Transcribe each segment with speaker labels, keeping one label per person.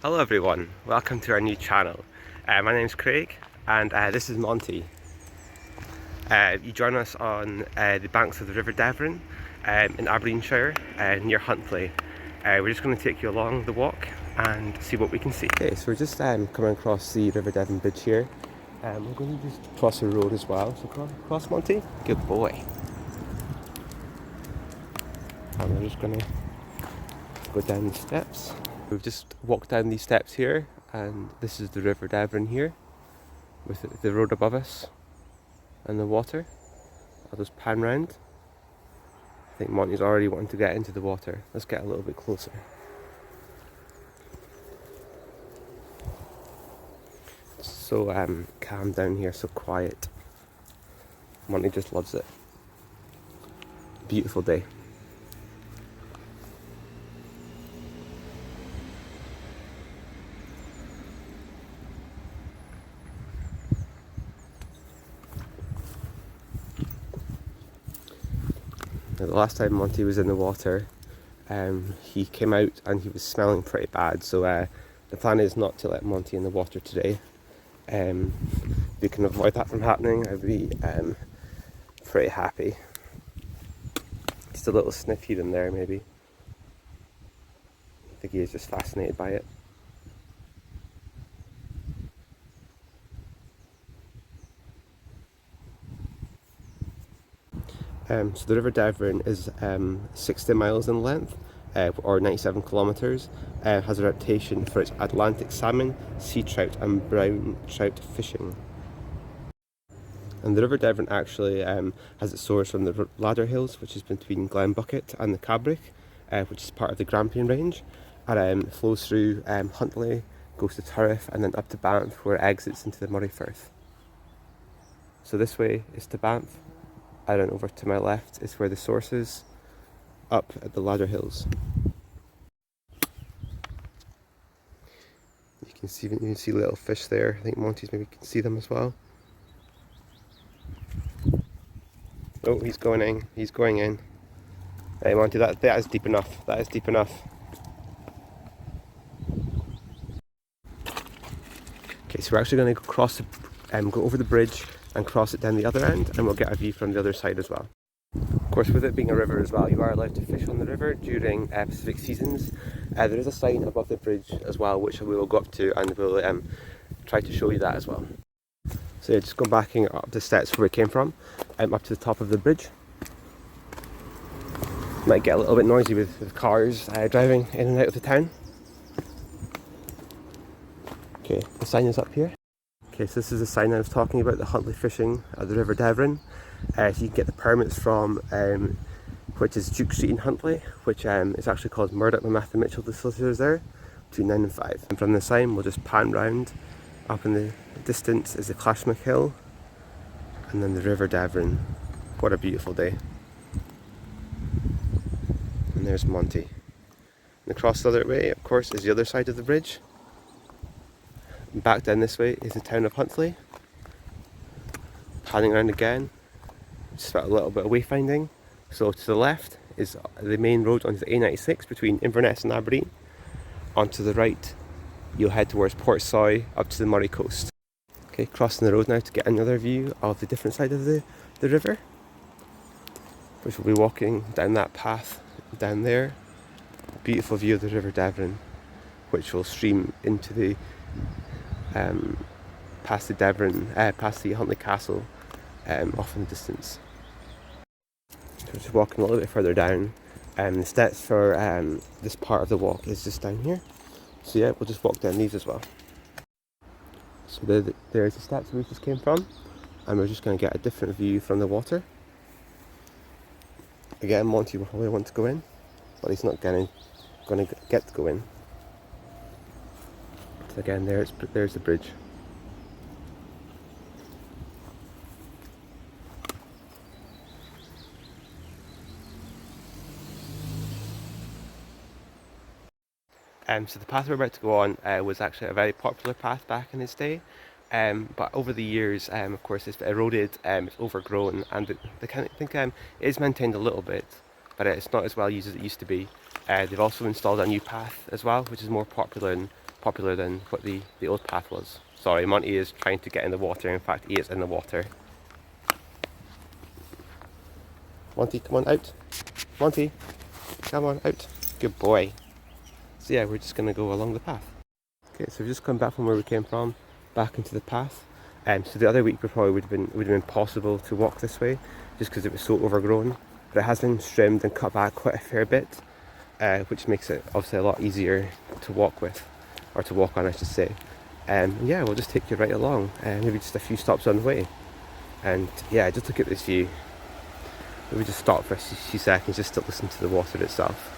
Speaker 1: Hello everyone, welcome to our new channel. My name's Craig and this is Monty. You join us on the banks of the River Deveron in Aberdeenshire near Huntly. We're just going to take you along the walk and see what we can see. Okay, so we're just coming across the River Deveron bridge here. We're going to just cross the road as well, so cross Monty, good boy. And we're just going to go down the steps. We've just walked down these steps here and this is the River Deveron here with the road above us and the water. I'll just pan round. I think Monty's already wanting to get into the water. Let's get a little bit closer. It's so calm down here, so quiet. Monty just loves it. Beautiful day. Now, the last time Monty was in the water, he came out and he was smelling pretty bad, so the plan is not to let Monty in the water today. If we can avoid that from happening, I'd be pretty happy. Just a little sniff here and there maybe. I think he is just fascinated by it. So the River Deveron is 60 miles in length, or 97 kilometres, has a reputation for its Atlantic salmon, sea trout and brown trout fishing. And the River Deveron actually has its source from the Ladder Hills, which is between Glenbucket and the Cabrick, which is part of the Grampian Range, and flows through Huntly, goes to Turriff and then up to Banff, where it exits into the Moray Firth. So this way is to Banff. And then over to my left is where the source is, up at the Ladder Hills. You can see little fish there. I think Monty's maybe can see them as well. Oh, he's going in. He's going in. Hey Monty, that is deep enough. That is deep enough. Okay, so we're actually going to cross, go over the bridge and cross it down the other end, and we'll get a view from the other side as well. Of course, with it being a river as well, you are allowed to fish on the river during specific seasons. There is a sign above the bridge as well, which we will go up to, and we'll try to show you that as well. So yeah, just go backing up the steps where we came from, up to the top of the bridge. Might get a little bit noisy with cars driving in and out of the town. Okay, the sign is up here. Okay, so this is the sign I was talking about, the Huntly fishing at the River Deveron. So you can get the permits from, which is Duke Street in Huntly, which is actually called Murdoch and Matthew Mitchell, the solicitors there, between 9 and 5. And from the sign, we'll just pan round. Up in the distance is the Clashmach Hill, and then the River Deveron. What a beautiful day. And there's Monty. And across the other way, of course, is the other side of the bridge. Back down this way is the town of Huntly. Panning around again, just about a little bit of wayfinding. So to the left is the main road onto the A96 between Inverness and Aberdeen. Onto the right, you'll head towards Portsoy up to the Moray coast. Okay, crossing the road now to get another view of the different side of the river, which we'll be walking down that path down there. Beautiful view of the River Deveron, which will stream into the past the Deveron, past the Huntly Castle, off in the distance. So we're just walking a little bit further down. The steps for this part of the walk is just down here. So yeah, we'll just walk down these as well. So there's the steps we just came from, and we're just going to get a different view from the water. Again, Monty will probably want to go in, but he's not going to get to go in. So again, there's the bridge. So the path we're about to go on was actually a very popular path back in its day, but over the years, of course, it's eroded, it's overgrown, and I think it is maintained a little bit, but it's not as well used as it used to be. They've also installed a new path as well, which is more popular and popular than what the old path was. Sorry, Monty is trying to get in the water. In fact, he is in the water. Monty, come on out. Monty, come on out. Good boy. So yeah, we're just going to go along the path. Okay, so we've just come back from where we came from, back into the path. So the other week probably would have been possible to walk this way, just because it was so overgrown. But it has been trimmed and cut back quite a fair bit, which makes it obviously a lot easier to walk with, or to walk on, I should say. Yeah, we'll just take you right along, maybe just a few stops on the way. And yeah, just look at this view. Maybe just stop for a few seconds just to listen to the water itself.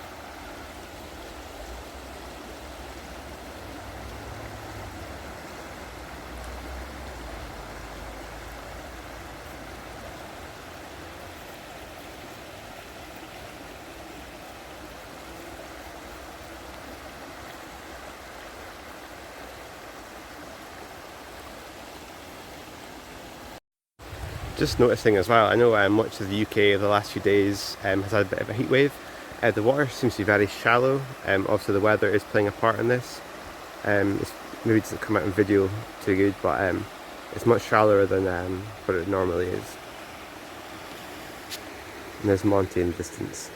Speaker 1: Just noticing as well, I know much of the UK the last few days has had a bit of a heat wave. The water seems to be very shallow. Obviously the weather is playing a part in this. Maybe it doesn't come out in video too good, but it's much shallower than what it normally is. And there's Monty in the distance.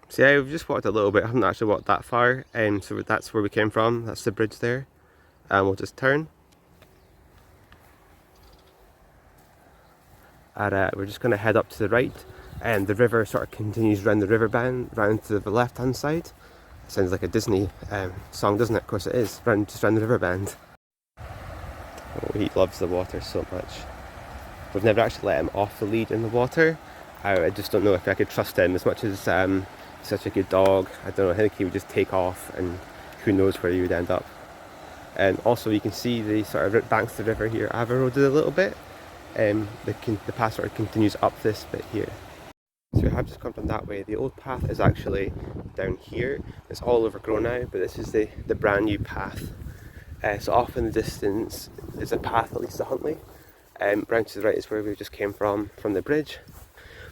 Speaker 1: So yeah, we've just walked a little bit, I haven't actually walked that far, so that's where we came from, that's the bridge there. And we'll just turn. And we're just going to head up to the right, and the river sort of continues around the river band, round to the left hand side. It sounds like a Disney song, doesn't it? Of course it is, just round the river band. Oh, he loves the water so much. We've never actually let him off the lead in the water. I just don't know if I could trust him as much as he's such a good dog. I don't know, I think he would just take off and who knows where he would end up. And also you can see the sort of banks of the river here have eroded a little bit. The path sort of continues up this bit here. So we have just come from that way. The old path is actually down here. It's all overgrown now, but this is the brand new path. So off in the distance is a path that leads to Huntley. Round to the right is where we just came from the bridge.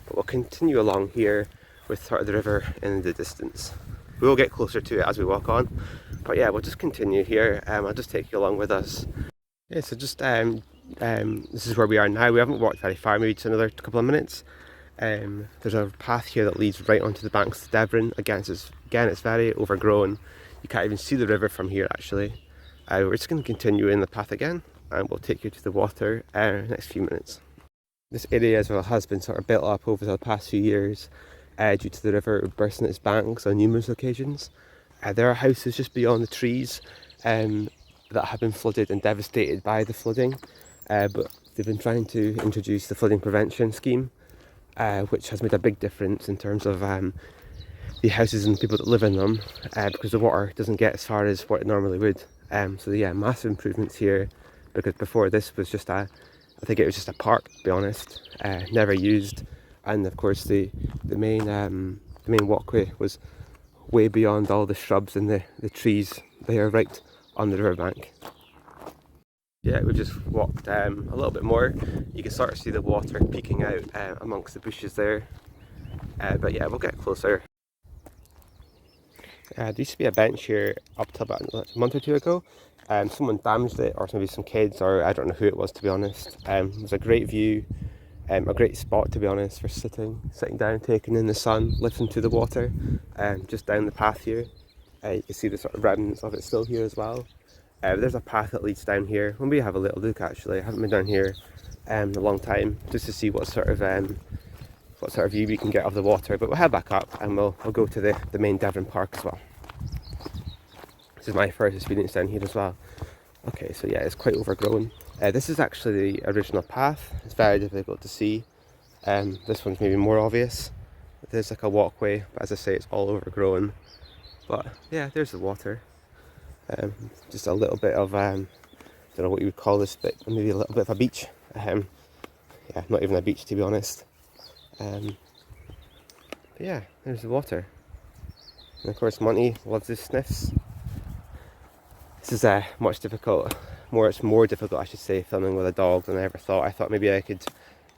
Speaker 1: But we'll continue along here with sort of the river in the distance. We will get closer to it as we walk on. But yeah, we'll just continue here. I'll just take you along with us. Yeah, so just this is where we are now. We haven't walked very far, maybe just another couple of minutes. There's a path here that leads right onto the banks of the Deveron. Again, it's very overgrown. You can't even see the river from here actually. We're just going to continue in the path again, and we'll take you to the water in the next few minutes. This area as well has been sort of built up over the past few years due to the river bursting its banks on numerous occasions. There are houses just beyond the trees that have been flooded and devastated by the flooding, but they've been trying to introduce the flooding prevention scheme, which has made a big difference in terms of the houses and the people that live in them, because the water doesn't get as far as what it normally would. So yeah, massive improvements here, because before this was just I think it was just a park, to be honest, never used. And of course the main walkway was way beyond all the shrubs and the trees. They are right on the riverbank. Yeah, we just walked a little bit more. You can sort of see the water peeking out amongst the bushes there. But yeah, we'll get closer. There used to be a bench here up till about a month or two ago. Someone damaged it, or maybe some kids, or I don't know who it was, to be honest. It was a great view, a great spot, to be honest, for sitting down, taking in the sun, listening to the water. Just down the path here, you can see the sort of remnants of it still here as well. There's a path that leads down here. When we have a little look, actually, I haven't been down here in a long time, just to see what sort of view we can get of the water. But we'll head back up and we'll go to the main Deveron Park as well. This is my first experience down here as well. Okay, so yeah, it's quite overgrown. This is actually the original path. It's very difficult to see. This one's maybe more obvious. There's like a walkway, but as I say, it's all overgrown. But yeah, there's the water. Just a little bit of, don't know what you would call this, but maybe a little bit of a beach. Yeah, not even a beach, to be honest. But yeah, there's the water. And of course Monty loves his sniffs. This is it's more difficult I should say, filming with a dog than I ever thought. I thought maybe I could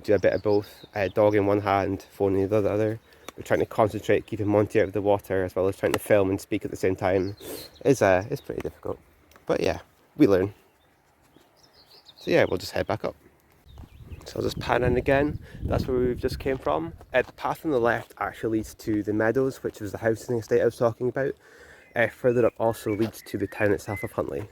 Speaker 1: do a bit of both, dog in one hand, phone in the other. We're trying to concentrate, keeping Monty out of the water, as well as trying to film and speak at the same time. Is pretty difficult. But yeah, we learn. So yeah, we'll just head back up. So I'll just pan in again. That's where we've just came from. The path on the left actually leads to the meadows, which was the housing estate I was talking about. Further up also leads to the town itself of Huntly.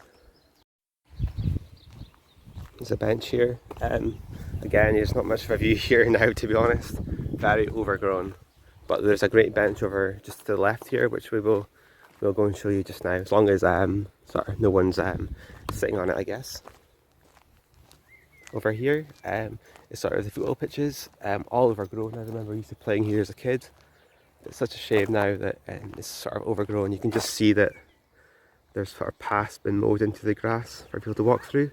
Speaker 1: There's a bench here. Again, there's not much of a view here now, to be honest. Very overgrown. But there's a great bench over just to the left here, which we'll go and show you just now, as long as no one's sitting on it, I guess. Over here is sort of the football pitches, all overgrown. I remember used to playing here as a kid. It's such a shame now that it's sort of overgrown. You can just see that there's sort of paths been mowed into the grass for people to walk through.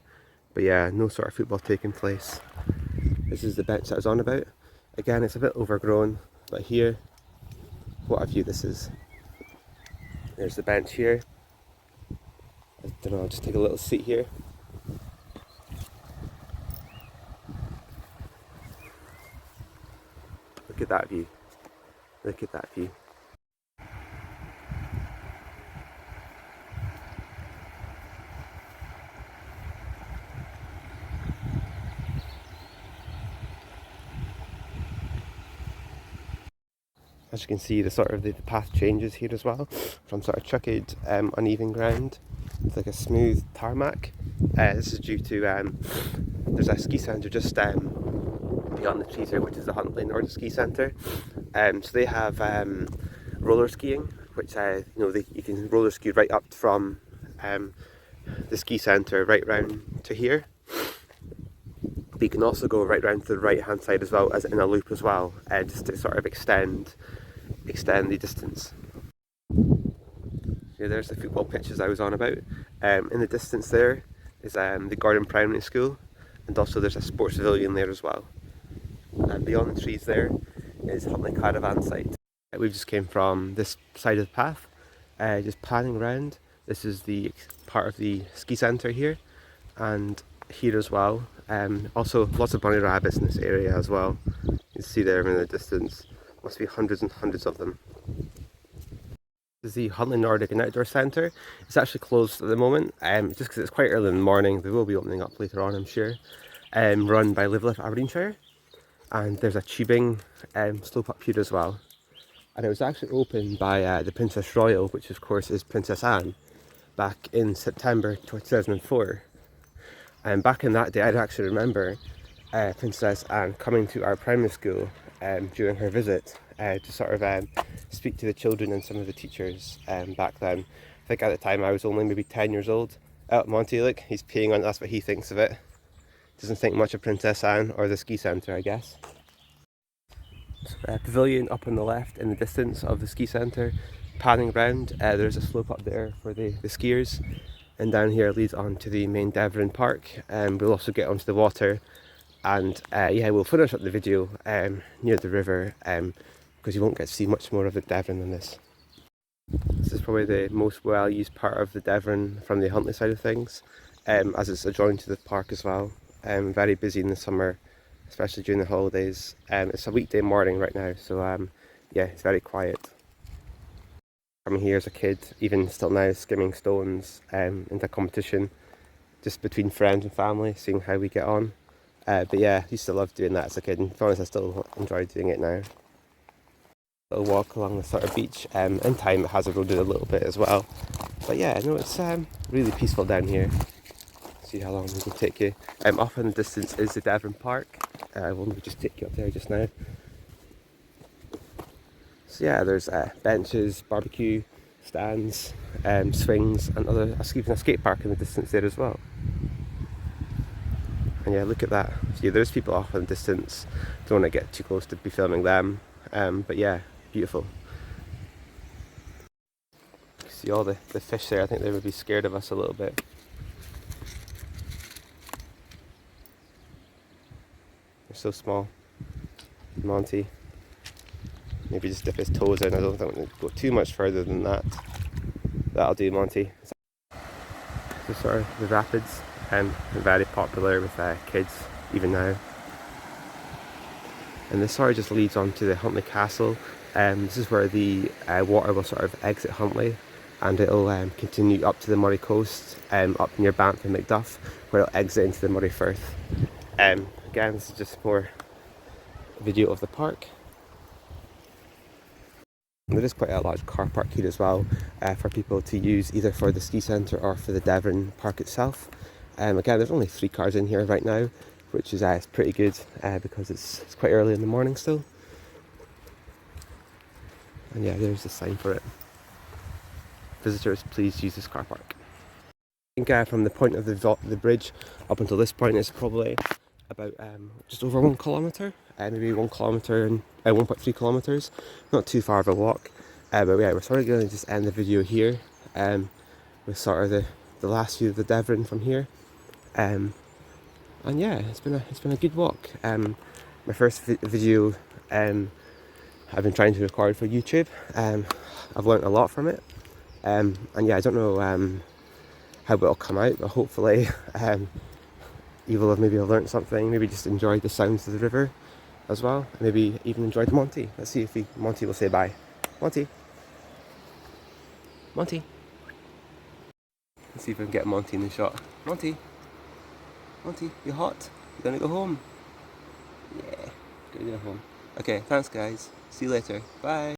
Speaker 1: But yeah, no sort of football taking place. This is the bench that I was on about. Again, it's a bit overgrown, but here, what a view this is. There's the bench here. I don't know, I'll just take a little seat here. Look at that view. Look at that view. As you can see, the path changes here as well, from sort of chucked, uneven ground to like a smooth tarmac. This is due to there's a ski centre just beyond the trees here, which is the Huntly Nordic Ski Centre. So they have roller skiing, which you can roller ski right up from the ski centre right round to here. But you can also go right round to the right hand side as well, as in a loop as well, just to sort of extend the distance. Yeah, there's the football pitches I was on about. In the distance there is the Gordon Primary School, and also there's a sports pavilion there as well. And beyond the trees there is Huntly Caravan site. We've just came from this side of the path, just panning around. This is the part of the ski centre here, and here as well. Also lots of bunny rabbits in this area as well. You can see there in the distance, must be hundreds and hundreds of them. This is the Huntly Nordic and Outdoor Centre. It's actually closed at the moment, just because it's quite early in the morning. They will be opening up later on, I'm sure. Run by Live Life Aberdeenshire. And there's a tubing slope up here as well. And it was actually opened by the Princess Royal, which of course is Princess Anne, back in September 2004. And back in that day, I'd actually remember Princess Anne coming to our primary school during her visit to sort of speak to the children and some of the teachers back then. I think at the time I was only maybe 10 years old. Monty, look, he's peeing on it, that's what he thinks of it. Doesn't think much of Princess Anne or the ski centre, I guess. Pavilion up on the left in the distance of the ski centre, panning around. There's a slope up there for the skiers, and down here leads on to the main Deveron Park. We'll also get onto the water, and yeah, we'll finish up the video near the river, because you won't get to see much more of the Deveron than this. This is probably the most well used part of the Deveron from the Huntly side of things, as it's adjoined to the park as well. Very busy in the summer, especially during the holidays. It's a weekday morning right now, so yeah, it's very quiet. Coming here as a kid, even still now, skimming stones into competition, just between friends and family, seeing how we get on. But yeah, I used to love doing that as a kid, and to be honest, I still enjoy doing it now. A little walk along the sort of beach. In time, it has eroded a little bit as well. But yeah, no, it's really peaceful down here. See how long we can take you. Off in the distance is the Deveron Park. I will just take you up there just now. So yeah, there's benches, barbecue stands, swings, and even a skate park in the distance there as well. And yeah, look at that. So yeah, there's people off in the distance. Don't want to get too close to be filming them. But yeah, beautiful. You see all the fish there. I think they would be scared of us a little bit. They're so small. Monty. maybe just dip his toes in. I don't think I'm going to go too much further than that. That'll do, Monty. So sort of the rapids, very popular with kids even now. And this sort of just leads on to the Huntly Castle. This is where the water will sort of exit Huntly, and it'll continue up to the Moray coast, up near Banff and Macduff, where it'll exit into the Moray Firth. Again, this is just more video of the park. And there is quite a large car park here as well, for people to use either for the ski centre or for the Deveron park itself. Again, there's only 3 cars in here right now, which is pretty good because it's quite early in the morning still. And yeah, there's the sign for it. Visitors, please use this car park. I think from the point of the bridge up until this point is probably about just over 1 kilometre, maybe 1 kilometre and 1.3 kilometres. Not too far of a walk, but yeah, we're sort of going to just end the video here with sort of the last view of the Deveron from here. And yeah, it's been a good walk. My first video I've been trying to record for YouTube. I've learnt a lot from it, and yeah, I don't know how it'll come out, but hopefully you will have maybe learnt something, maybe just enjoyed the sounds of the river as well, and maybe even enjoyed Monty. Let's see if Monty will say bye. Monty. Monty. Let's see if I can get Monty in the shot. Monty. Monty, you hot? You gonna go home? Yeah, gonna go home. Okay, thanks guys. See you later. Bye.